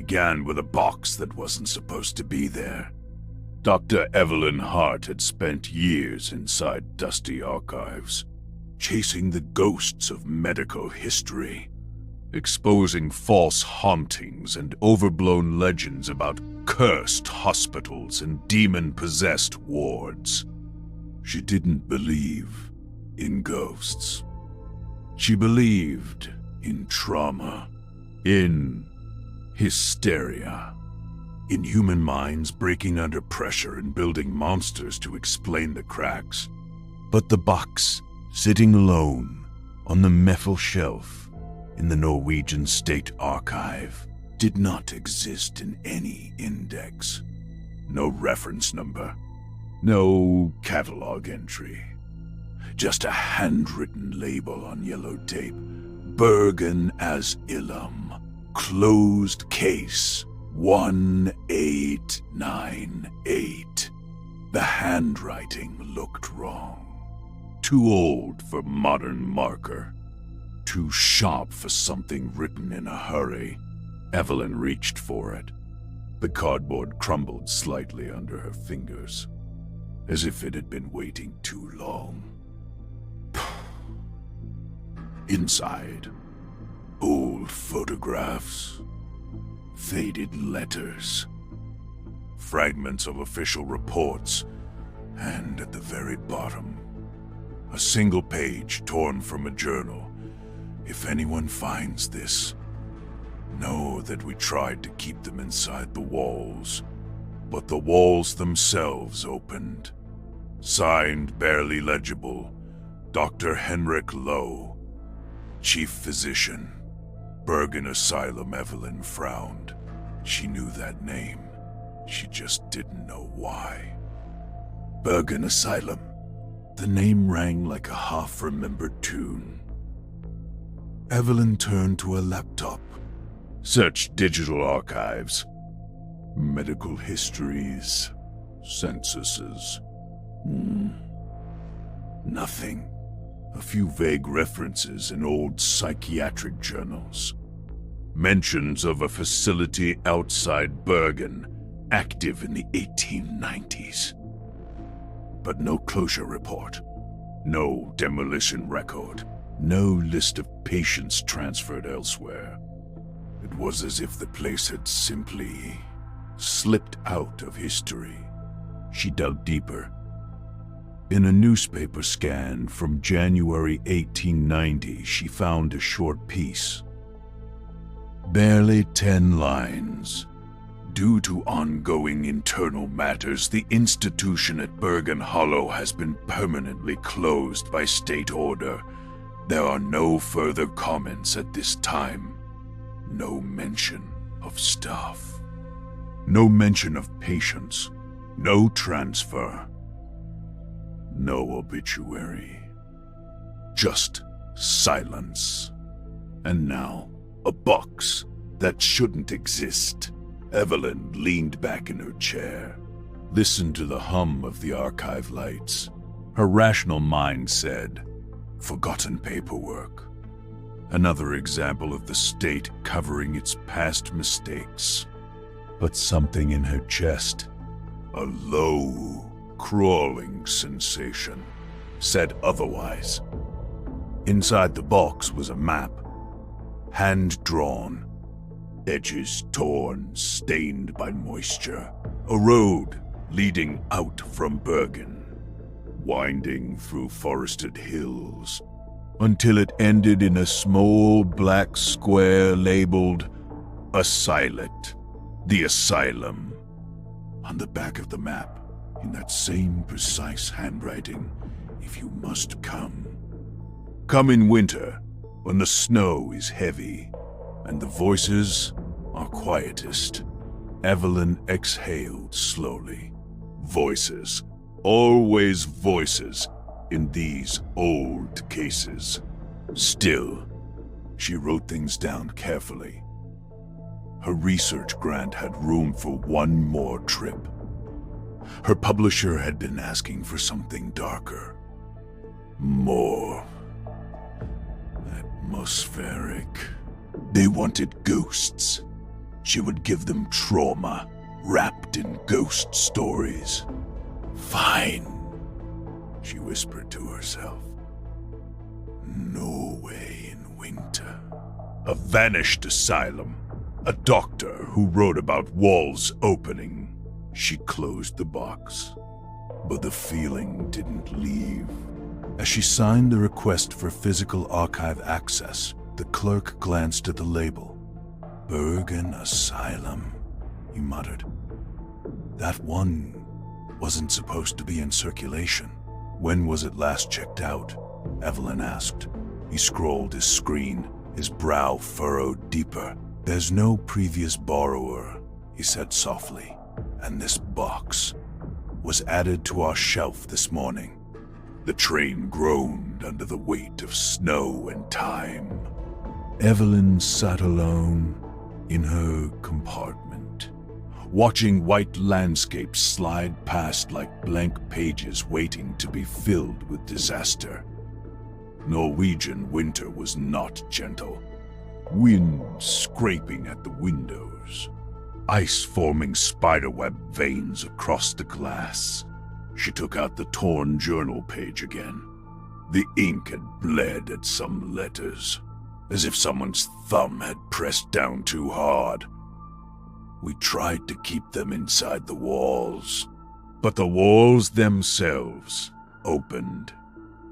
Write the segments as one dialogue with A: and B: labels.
A: began with a box that wasn't supposed to be there. Dr. Evelyn Hart had spent years inside dusty archives, chasing the ghosts of medical history, exposing false hauntings and overblown legends about cursed hospitals and demon-possessed wards. She didn't believe in ghosts. She believed in trauma, in hysteria, in human minds breaking under pressure and building monsters to explain the cracks. But the box, sitting alone on the metal shelf in the Norwegian State Archive, did not exist in any index. No reference number, no catalog entry. Just a handwritten label on yellow tape. Bergen Asylum. Closed case 1898. The handwriting looked wrong. Too old for modern marker. Too sharp for something written in a hurry. Evelyn reached for it. The cardboard crumbled slightly under her fingers, as if it had been waiting too long. Inside, old photographs, faded letters, fragments of official reports, and at the very bottom, a single page torn from a journal. If anyone finds this, know that we tried to keep them inside the walls, but the walls themselves opened. Signed, barely legible, Dr. Henrik Lowe, Chief Physician, Bergen Asylum. Evelyn frowned. She knew that name. She just didn't know why. Bergen Asylum. The name rang like a half-remembered tune. Evelyn turned to a laptop. Searched digital archives. Medical histories. Censuses. Nothing. A few vague references in old psychiatric journals. Mentions of a facility outside Bergen, active in the 1890s. But no closure report. No demolition record. No list of patients transferred elsewhere. It was as if the place had simply slipped out of history. She dug deeper. In a newspaper scan from January 1890, she found a short piece. Barely 10 lines. Due to ongoing internal matters, the institution at Bergen Hollow has been permanently closed by state order. There are no further comments at this time. No mention of staff. No mention of patients. No transfer. No obituary. Just silence. And now, a box that shouldn't exist. Evelyn leaned back in her chair, listened to the hum of the archive lights. Her rational mind said, forgotten paperwork. Another example of the state covering its past mistakes. But something in her chest, a low, crawling sensation, said otherwise. Inside the box was a map, hand-drawn, edges torn, stained by moisture. A road leading out from Bergen, winding through forested hills, until it ended in a small black square labeled Asylum. The Asylum. On the back of the map, in that same precise handwriting, if you must come. Come in winter, when the snow is heavy, and the voices are quietest. Evelyn exhaled slowly. Voices. Always voices in these old cases. Still, she wrote things down carefully. Her research grant had room for one more trip. Her publisher had been asking for something darker. More atmospheric. They wanted ghosts. She would give them trauma wrapped in ghost stories. Fine, she whispered to herself. Norway in winter. A vanished asylum. A doctor who wrote about walls opening. She closed the box, but the feeling didn't leave. As she signed the request for physical archive access, the clerk glanced at the label. Bergen Asylum, he muttered. That one wasn't supposed to be in circulation. When was it last checked out? Evelyn asked. He scrolled his screen, his brow furrowed deeper. There's no previous borrower, he said softly, and this box was added to our shelf this morning. The train groaned under the weight of snow and time. Evelyn sat alone in her compartment, watching white landscapes slide past like blank pages waiting to be filled with disaster. Norwegian winter was not gentle. Wind scraping at the windows, ice forming spiderweb veins across the glass. She took out the torn journal page again. The ink had bled at some letters, as if someone's thumb had pressed down too hard. We tried to keep them inside the walls, but the walls themselves opened.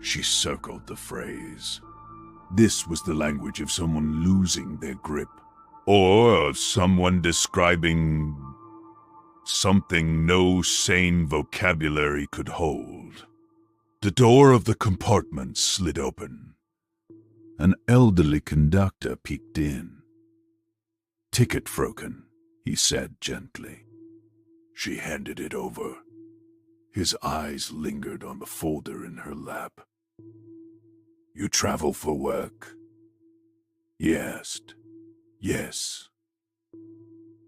A: She circled the phrase. This was the language of someone losing their grip, or of someone describing something no sane vocabulary could hold. The door of the compartment slid open. An elderly conductor peeked in. "Ticket, Froken," he said gently. She handed it over. His eyes lingered on the folder in her lap. "You travel for work?" He asked. "Yes,"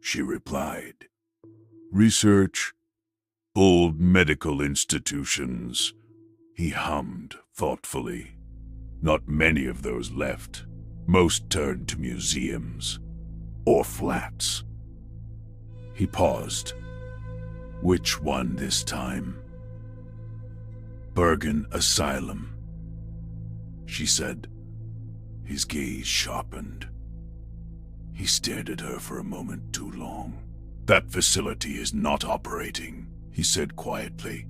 A: she replied. "Research, old medical institutions," he hummed thoughtfully. "Not many of those left. Most turned to museums or flats." He paused. "Which one this time?" "Bergen Asylum," she said. His gaze sharpened. He stared at her for a moment too long. "That facility is not operating," he said quietly.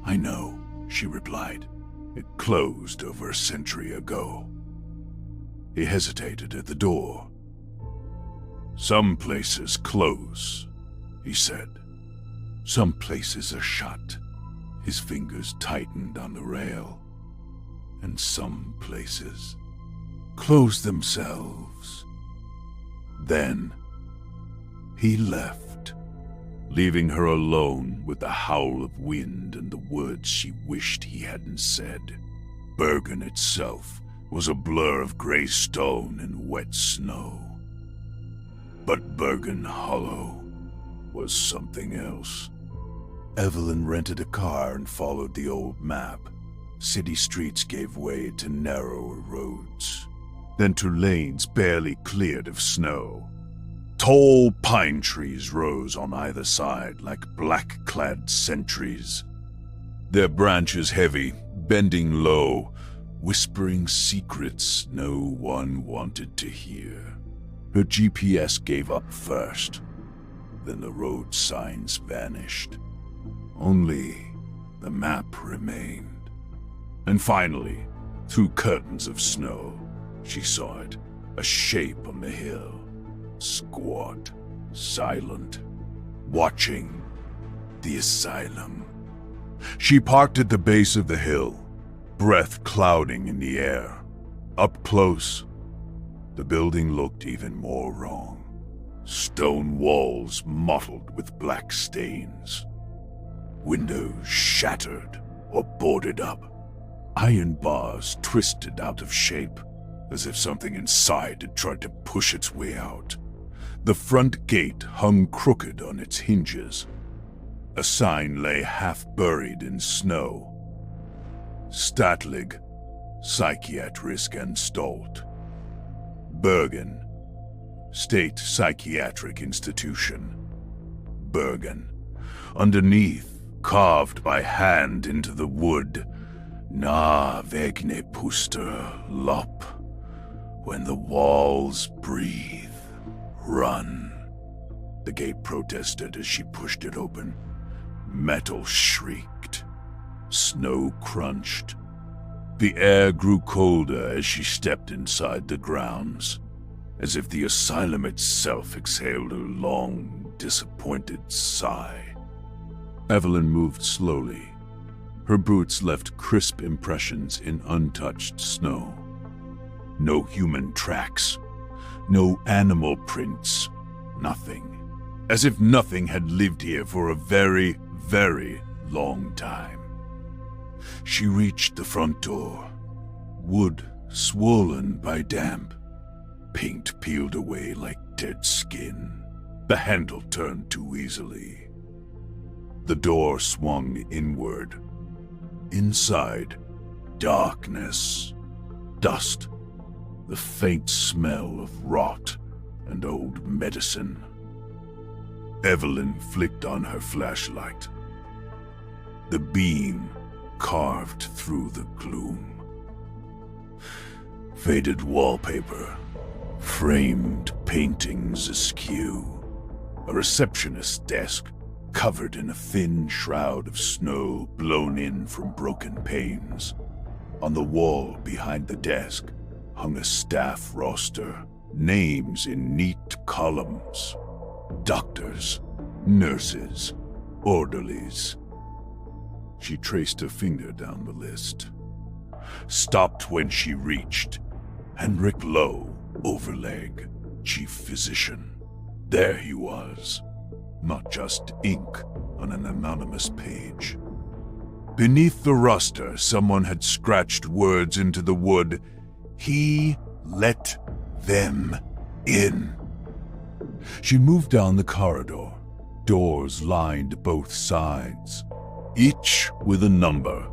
A: "I know," she replied. "It closed over a century ago." He hesitated at the door. "Some places close," he said. "Some places are shut." His fingers tightened on the rail. "And some places close themselves." Then he left, leaving her alone with the howl of wind and the words she wished he hadn't said. Bergen itself was a blur of gray stone and wet snow. But Bergen Hollow was something else. Evelyn rented a car and followed the old map. City streets gave way to narrower roads, then to lanes barely cleared of snow. Tall pine trees rose on either side like black-clad sentries, their branches heavy, bending low, whispering secrets no one wanted to hear. Her GPS gave up first, then the road signs vanished. Only the map remained. And finally, through curtains of snow, she saw it, a shape on the hill. Squat, silent, watching the asylum. She parked at the base of the hill, breath clouding in the air. Up close, the building looked even more wrong. Stone walls mottled with black stains. Windows shattered or boarded up. Iron bars twisted out of shape, as if something inside had tried to push its way out. The front gate hung crooked on its hinges. A sign lay half-buried in snow. Statlig, psychiatrisk anstalt. Bergen, State Psychiatric Institution. Bergen. Underneath, carved by hand into the wood, Na vegne puster lop. When the walls breathe, run. The gate protested as she pushed it open. Metal shrieked. Snow crunched. The air grew colder as she stepped inside the grounds, as if the asylum itself exhaled a long, disappointed sigh. Evelyn moved slowly. Her boots left crisp impressions in untouched snow. No human tracks, no animal prints, nothing. As if nothing had lived here for a very, very long time. She reached the front door. Wood swollen by damp. Paint peeled away like dead skin. The handle turned too easily. The door swung inward. Inside, darkness, dust, the faint smell of rot and old medicine. Evelyn flicked on her flashlight. The beam carved through the gloom. Faded wallpaper, framed paintings askew, a receptionist's desk covered in a thin shroud of snow blown in from broken panes. On the wall behind the desk hung a staff roster, names in neat columns. Doctors, nurses, orderlies. She traced her finger down the list. Stopped when she reached Henrik Lowe, Overleg, chief physician. There he was, not just ink on an anonymous page. Beneath the roster, someone had scratched words into the wood. He let them in. She moved down the corridor. Doors lined both sides, each with a number.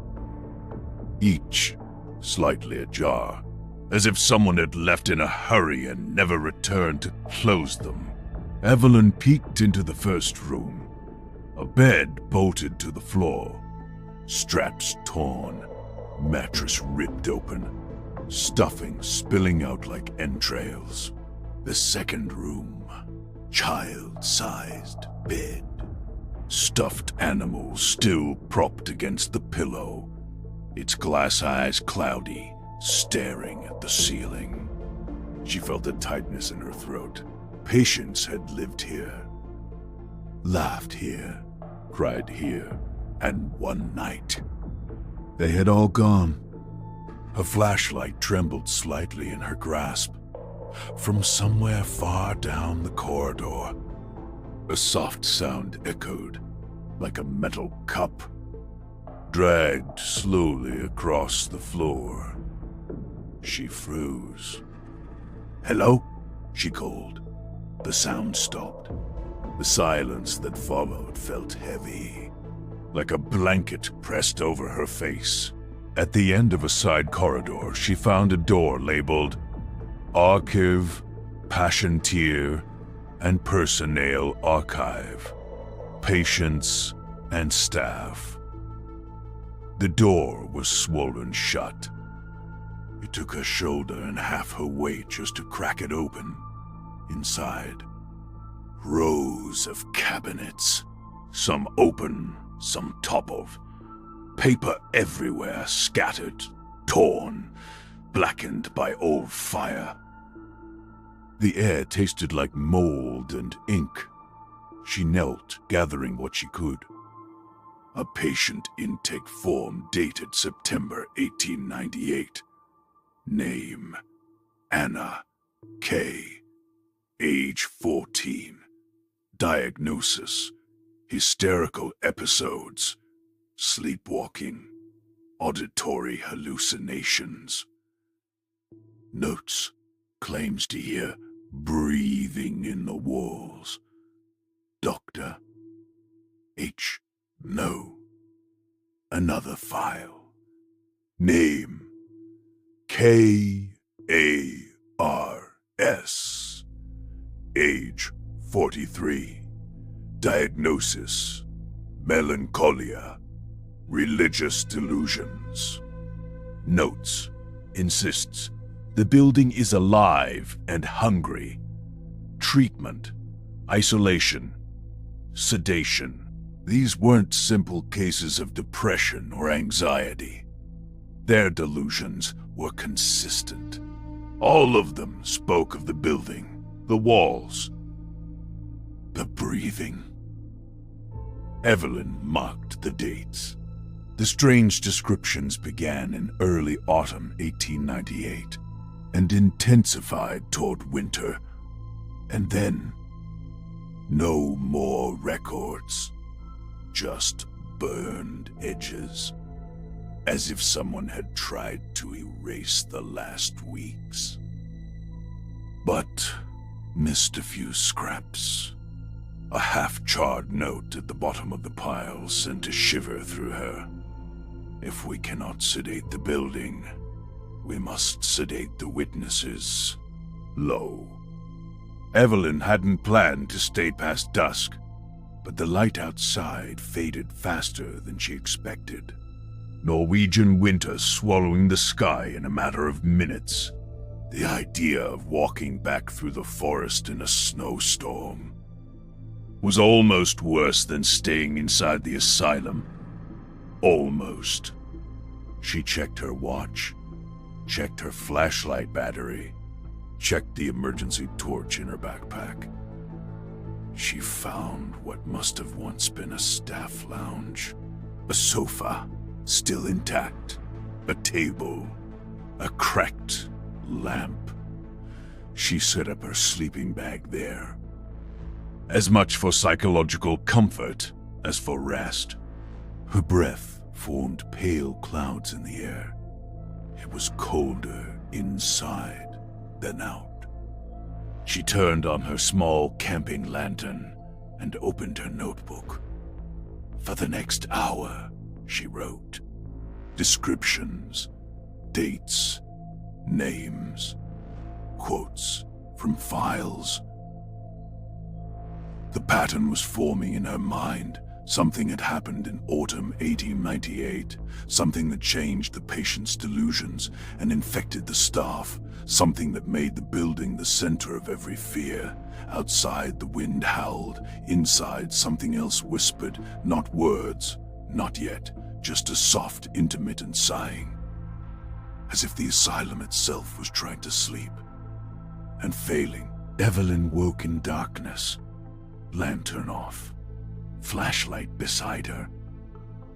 A: Each slightly ajar, as if someone had left in a hurry and never returned to close them. Evelyn peeked into the first room. A bed bolted to the floor. Straps torn, mattress ripped open, stuffing spilling out like entrails. The second room, child-sized bed. Stuffed animal still propped against the pillow, its glass eyes cloudy, staring at the ceiling. She felt a tightness in her throat. Patients had lived here, laughed here, cried here, and one night. They had all gone. Her flashlight trembled slightly in her grasp. From somewhere far down the corridor, a soft sound echoed, like a metal cup, dragged slowly across the floor. She froze. "Hello?" she called. The sound stopped. The silence that followed felt heavy, like a blanket pressed over her face. At the end of a side corridor, she found a door labeled Archive, Patientier, and Personnel Archive, Patients and Staff. The door was swollen shut. It took her shoulder and half her weight just to crack it open. Inside, rows of cabinets, some open, some toppled. Paper everywhere, scattered, torn, blackened by old fire. The air tasted like mold and ink. She knelt, gathering what she could. A patient intake form dated September 1898. Name, Anna K. Age 14. Diagnosis, hysterical episodes, sleepwalking, auditory hallucinations. Notes, claims to hear breathing in the walls. Doctor H. No. Another file. Name, K.A.R.S. Age 43. Diagnosis: melancholia, religious delusions. Notes: insists the building is alive and hungry. Treatment: isolation, sedation. These weren't simple cases of depression or anxiety. Their delusions were consistent. All of them spoke of the building, the walls, the breathing. Evelyn marked the dates. The strange descriptions began in early autumn 1898 and intensified toward winter, and then no more records, just burned edges, as if someone had tried to erase the last weeks. But missed a few scraps. A half-charred note at the bottom of the pile sent a shiver through her. If we cannot sedate the building, we must sedate the witnesses. Lo. Evelyn hadn't planned to stay past dusk, but the light outside faded faster than she expected. Norwegian winter swallowing the sky in a matter of minutes. The idea of walking back through the forest in a snowstorm was almost worse than staying inside the asylum. Almost. She checked her watch, checked her flashlight battery, checked the emergency torch in her backpack. She found what must have once been a staff lounge, a sofa still intact, a table, a cracked lamp. She set up her sleeping bag there, as much for psychological comfort as for rest. Her breath formed pale clouds in the air. It was colder inside than out. She turned on her small camping lantern and opened her notebook. For the next hour, she wrote descriptions, dates, names, quotes from files. The pattern was forming in her mind. Something had happened in autumn 1898, something that changed the patient's delusions and infected the staff, something that made the building the center of every fear. Outside, the wind howled. Inside, something else whispered, not words, not yet, just a soft, intermittent sighing. As if the asylum itself was trying to sleep. And failing, Evelyn woke in darkness. Lantern off. Flashlight beside her.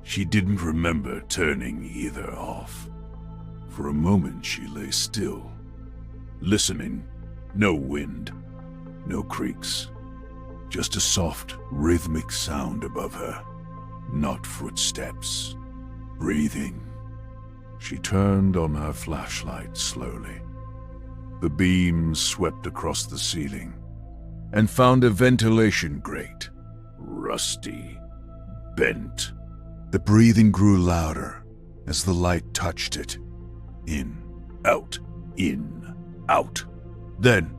A: She didn't remember turning either off. For a moment she lay still, listening. No wind, no creaks, just a soft, rhythmic sound above her. Not footsteps, breathing. She turned on her flashlight slowly. The beams swept across the ceiling and found a ventilation grate. Rusty, bent. The breathing grew louder as the light touched it. In, out, in, out. Then,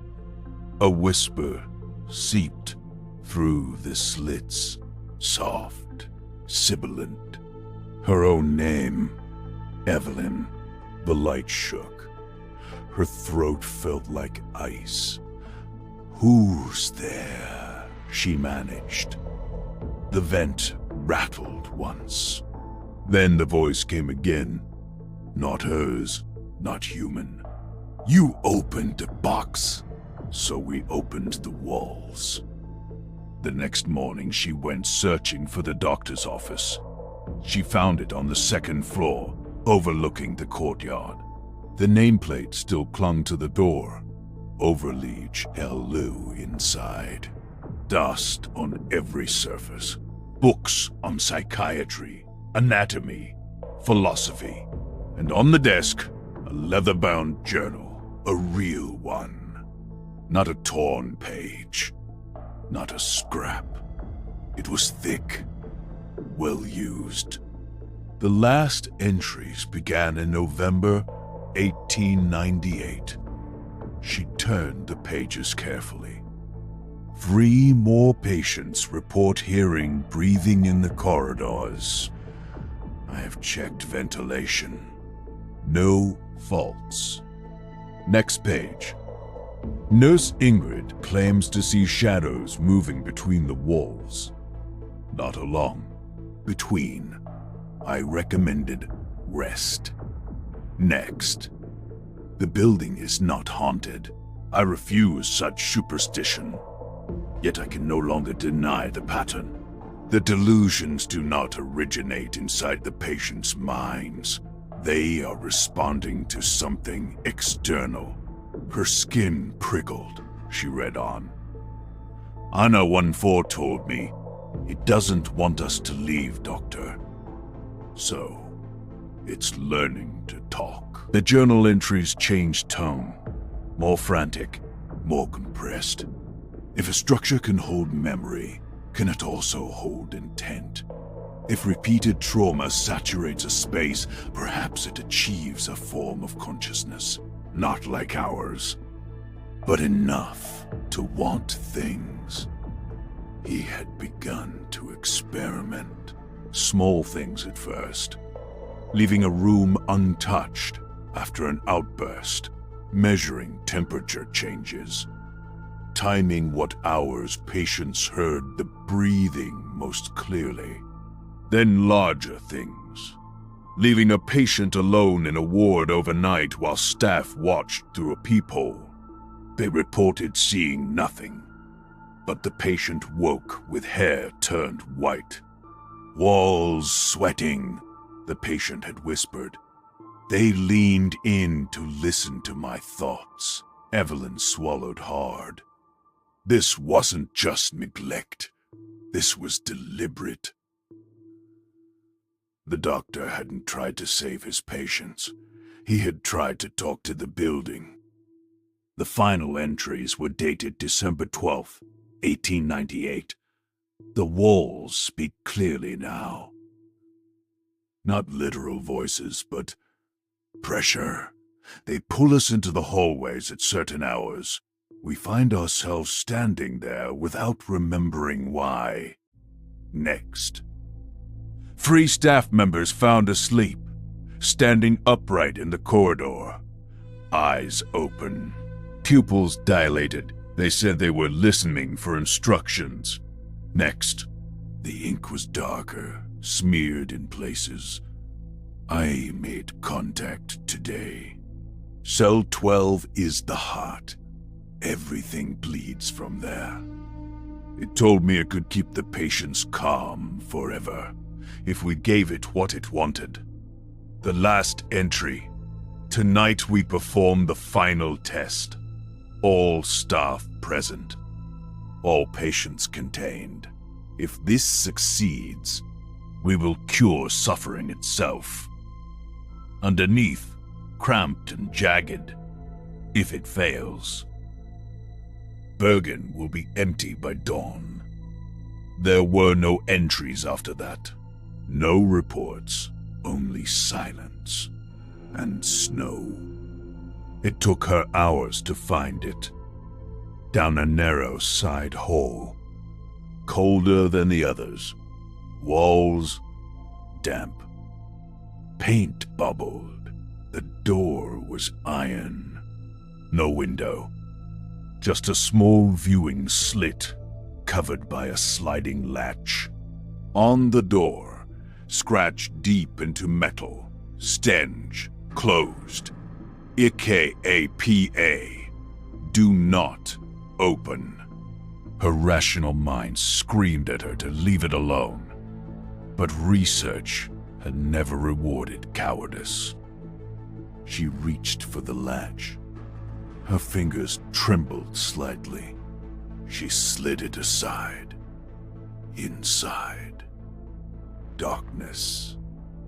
A: a whisper seeped through the slits, soft, sibilant. Her own name, Evelyn. The light shook. Her throat felt like ice. Who's there? She managed. The vent rattled once. Then the voice came again. Not hers, not human. You opened a box, so we opened the walls. The next morning she went searching for the doctor's office. She found it on the second floor, overlooking the courtyard. The nameplate still clung to the door. Overliege L. Lou inside. Dust on every surface. Books on psychiatry, anatomy, philosophy. And on the desk, a leather-bound journal. A real one. Not a torn page. Not a scrap. It was thick. Well used. The last entries began in November 1898. She turned the pages carefully. 3 more patients report hearing breathing in the corridors. I have checked ventilation. No faults. Next page. Nurse Ingrid claims to see shadows moving between the walls. Not along. Between. I recommended rest. Next. The building is not haunted. I refuse such superstition. Yet I can no longer deny the pattern. The delusions do not originate inside the patient's minds. They are responding to something external. Her skin prickled, she read on. Anna 14 told me, it doesn't want us to leave, Doctor. So, it's learning to talk. The journal entries changed tone. More frantic, more compressed. If a structure can hold memory, can it also hold intent? If repeated trauma saturates a space, perhaps it achieves a form of consciousness, not like ours, but enough to want things. He had begun to experiment. Small things at first, leaving a room untouched after an outburst, measuring temperature changes, timing what hours patients heard the breathing most clearly. Then larger things, leaving a patient alone in a ward overnight while staff watched through a peephole. They reported seeing nothing, but the patient woke with hair turned white. Walls sweating, the patient had whispered. They leaned in to listen to my thoughts. Evelyn swallowed hard. This wasn't just neglect. This was deliberate. The doctor hadn't tried to save his patients. He had tried to talk to the building. The final entries were dated December 12th, 1898. The walls speak clearly now. Not literal voices, but pressure. They pull us into the hallways at certain hours. We find ourselves standing there without remembering why. Next. 3 staff members found asleep, standing upright in the corridor. Eyes open. Pupils dilated. They said they were listening for instructions. Next. The ink was darker, smeared in places. I made contact today. Cell 12 is the heart. Everything bleeds from there. It told me it could keep the patients calm forever if we gave it what it wanted. The last entry. Tonight we perform the final test. All staff present. All patients contained. If this succeeds, we will cure suffering itself. Underneath, cramped and jagged. If it fails, Bergen will be empty by dawn. There were no entries after that. No reports, only silence and snow. It took her hours to find it. Down a narrow side hall. Colder than the others. Walls damp. Paint bubbled. The door was iron. No window. Just a small viewing slit covered by a sliding latch. On the door, scratched deep into metal, stench, closed. IKAPA. Do not open. Her rational mind screamed at her to leave it alone. But research had never rewarded cowardice. She reached for the latch. Her fingers trembled slightly. She slid it aside. Inside. Darkness.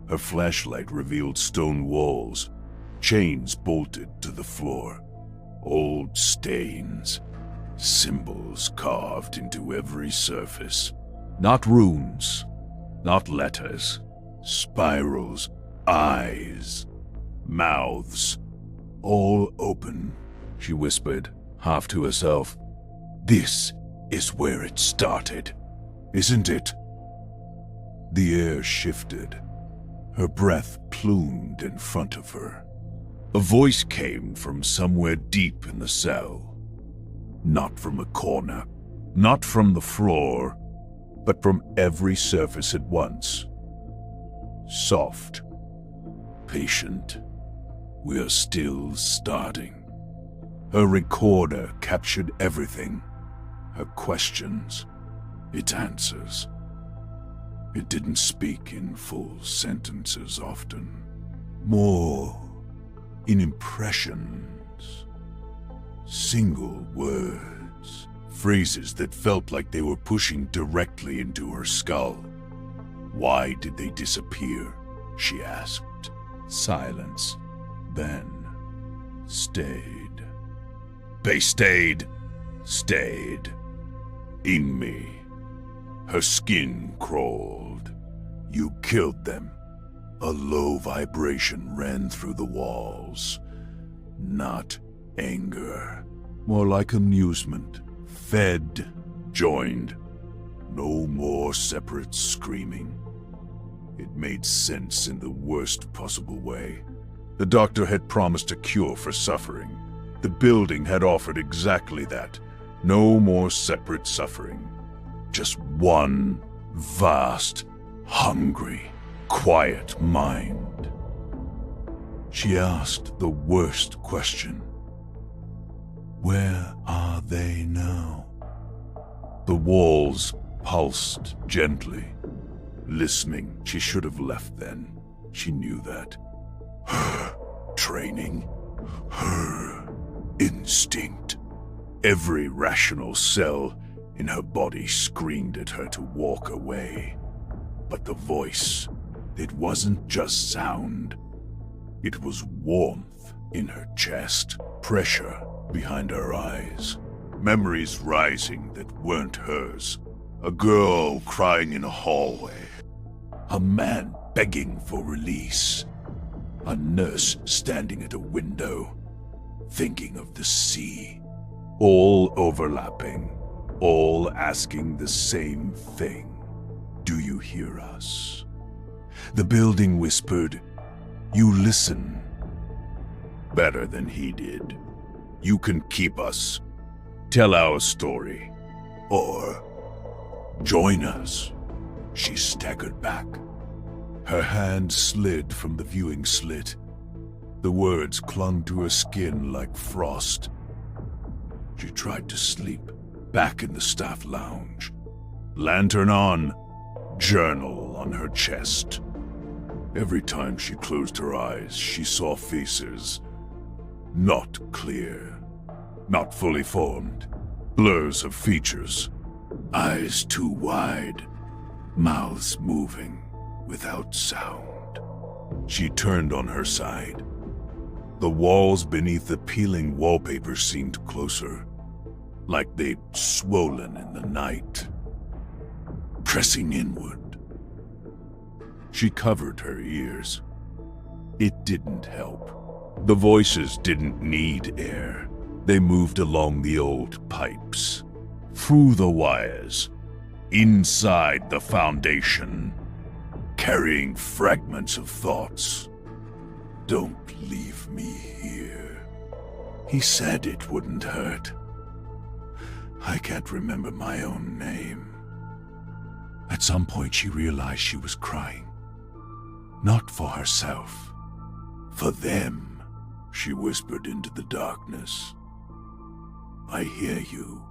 A: Her flashlight revealed stone walls, chains bolted to the floor, old stains, symbols carved into every surface. Not runes, not letters, spirals, eyes, mouths, all open. She whispered, half to herself. This is where it started, isn't it? The air shifted. Her breath plumed in front of her. A voice came from somewhere deep in the cell. Not from a corner, not from the floor, but from every surface at once. Soft, patient. We are still starting. Her recorder captured everything. Her questions, its answers. It didn't speak in full sentences often. More in impressions. Single words. Phrases that felt like they were pushing directly into her skull. Why did they disappear? She asked. Silence. Then stayed. They stayed. In me. Her skin crawled. You killed them. A low vibration ran through the walls. Not anger. More like amusement. Fed. Joined. No more separate screaming. It made sense in the worst possible way. The doctor had promised a cure for suffering. The building had offered exactly that. No more separate suffering. Just one vast, hungry, quiet mind. She asked the worst question. Where are they now? The walls pulsed gently. Listening, she should have left then. She knew that. Her training, her instinct. Every rational cell in her body screamed at her to walk away. But the voice, it wasn't just sound. It was warmth in her chest, pressure behind her eyes, memories rising that weren't hers. A girl crying in a hallway, a man begging for release, a nurse standing at a window, thinking of the sea, all overlapping, all asking the same thing. Do you hear us? The building whispered, you listen. Better than he did. You can keep us. Tell our story. Or join us. She staggered back. Her hand slid from the viewing slit. The words clung to her skin like frost. She tried to sleep, back in the staff lounge. Lantern on, journal on her chest. Every time she closed her eyes, she saw faces. Not clear, not fully formed. Blurs of features. Eyes too wide, mouths moving without sound. She turned on her side. The walls beneath the peeling wallpaper seemed closer, like they'd swollen in the night, pressing inward. She covered her ears. It didn't help. The voices didn't need air. They moved along the old pipes, through the wires, inside the foundation, carrying fragments of thoughts. Don't leave me here. He said it wouldn't hurt. I can't remember my own name. At some point she realized she was crying. Not for herself. For them, she whispered into the darkness. I hear you.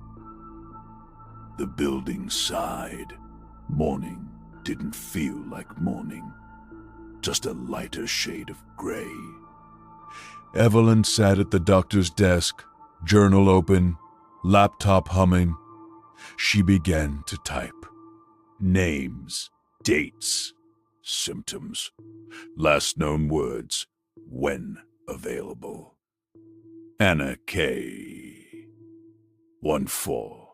A: The building sighed. Morning didn't feel like morning. Just a lighter shade of gray. Evelyn sat at the doctor's desk, journal open, laptop humming. She began to type. Names, dates, symptoms, last known words, when available. Anna K. 1-4.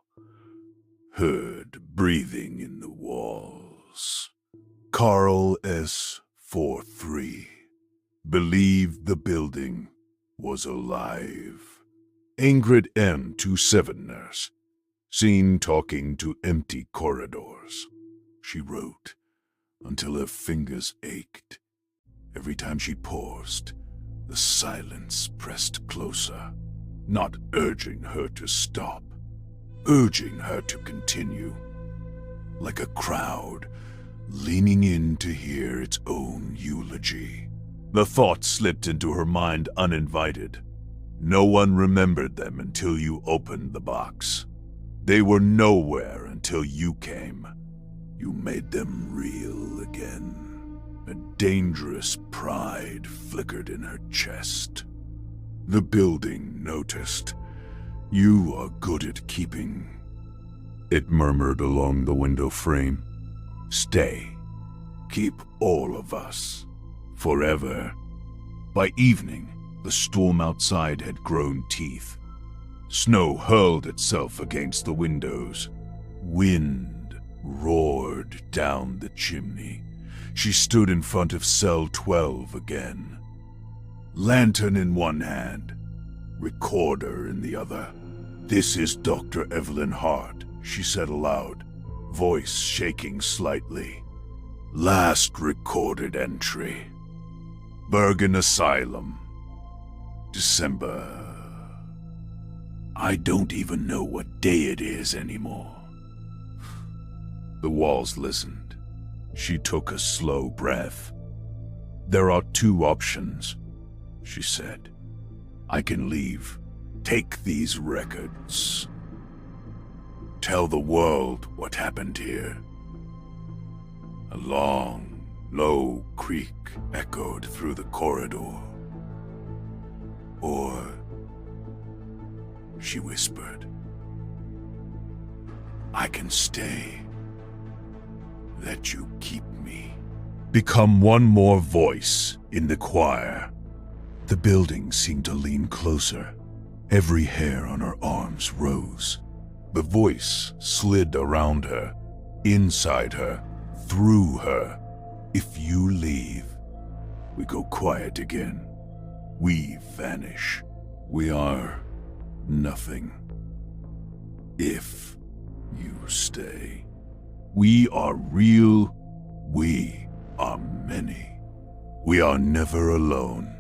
A: Heard breathing in the walls. Carl S. 4-3. Believed the building was alive. Ingrid M. 27 nurse. seen talking to empty corridors. She wrote until her fingers ached. Every time she paused, the silence pressed closer, not urging her to stop, urging her to continue. Like a crowd, leaning in to hear its own eulogy. The thoughts slipped into her mind uninvited. No one remembered them until you opened the box. They were nowhere until you came. You made them real again. A dangerous pride flickered in her chest. The building noticed. You are good at keeping. It murmured along the window frame. Stay. Keep all of us. Forever. By evening, the storm outside had grown teeth. Snow hurled itself against the windows. Wind roared down the chimney. She stood in front of cell 12 again. Lantern in one hand, recorder in the other. "This is Dr. Evelyn Hart," she said aloud, voice shaking slightly. "Last recorded entry. Bergen Asylum. December. I don't even know what day it is anymore." The walls listened. She took a slow breath. "There are two options," she said. "I can leave. Take these records. Tell the world what happened here." A long, low creak echoed through the corridor. "Or," she whispered, "I can stay. Let you keep me." Become one more voice in the choir. The building seemed to lean closer. Every hair on her arms rose. The voice slid around her, inside her, through her. "If you leave, we go quiet again. We vanish. We are nothing. If you stay, we are real. We are many. We are never alone."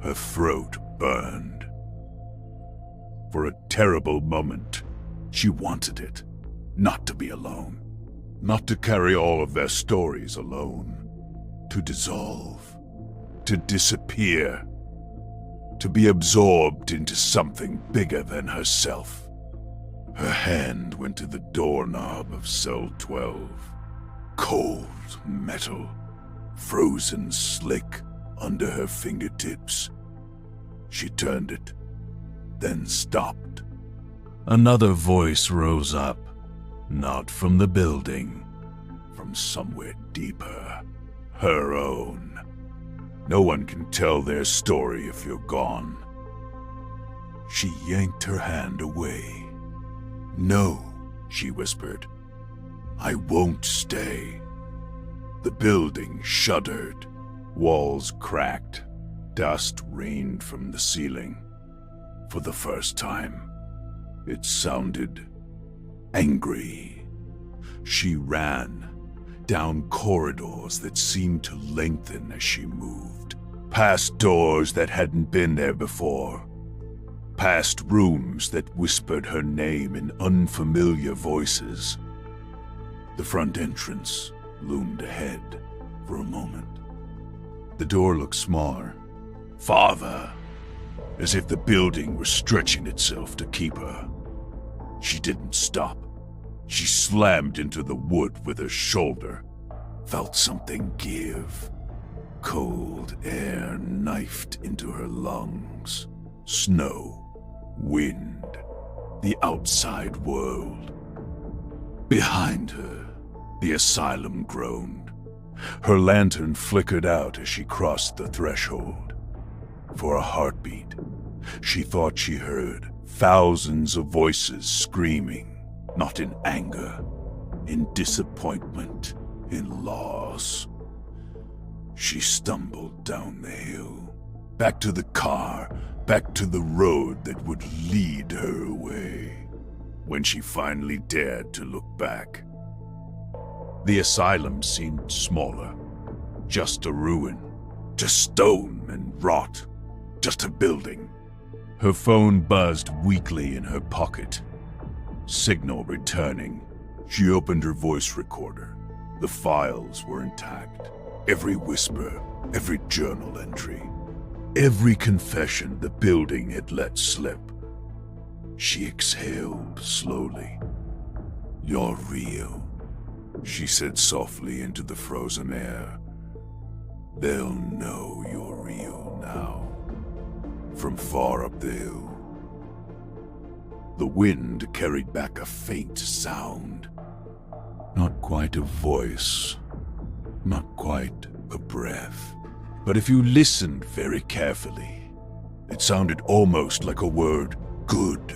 A: Her throat burned. For a terrible moment, she wanted it. Not to be alone. Not to carry all of their stories alone. To dissolve. To disappear. To be absorbed into something bigger than herself. Her hand went to the doorknob of cell 12. Cold metal. Frozen slick under her fingertips. She turned it, then stopped. Another voice rose up, not from the building, from somewhere deeper, her own. "No one can tell their story if you're gone." She yanked her hand away. "No," she whispered. "I won't stay." The building shuddered. Walls cracked. Dust rained from the ceiling. For the first time, it sounded angry. She ran, down corridors that seemed to lengthen as she moved, past doors that hadn't been there before, past rooms that whispered her name in unfamiliar voices. The front entrance loomed ahead for a moment. The door looked smaller, farther, as if the building were stretching itself to keep her. She didn't stop. She slammed into the wood with her shoulder, felt something give. Cold air knifed into her lungs. Snow, wind, the outside world. Behind her, the asylum groaned. Her lantern flickered out as she crossed the threshold. For a heartbeat, she thought she heard thousands of voices screaming, not in anger, in disappointment, in loss. She stumbled down the hill, back to the car, back to the road that would lead her away. when she finally dared to look back. The asylum seemed smaller, just a ruin, just stone and rot, just a building. Her phone buzzed weakly in her pocket. Signal returning. She opened her voice recorder. The files were intact. Every whisper, every journal entry, every confession the building had let slip. She exhaled slowly. "You're real," she said softly into the frozen air. "They'll know you're real now." From far up the hill, the wind carried back a faint sound. Not quite a voice, not quite a breath. But if you listened very carefully, it sounded almost like a word, "good."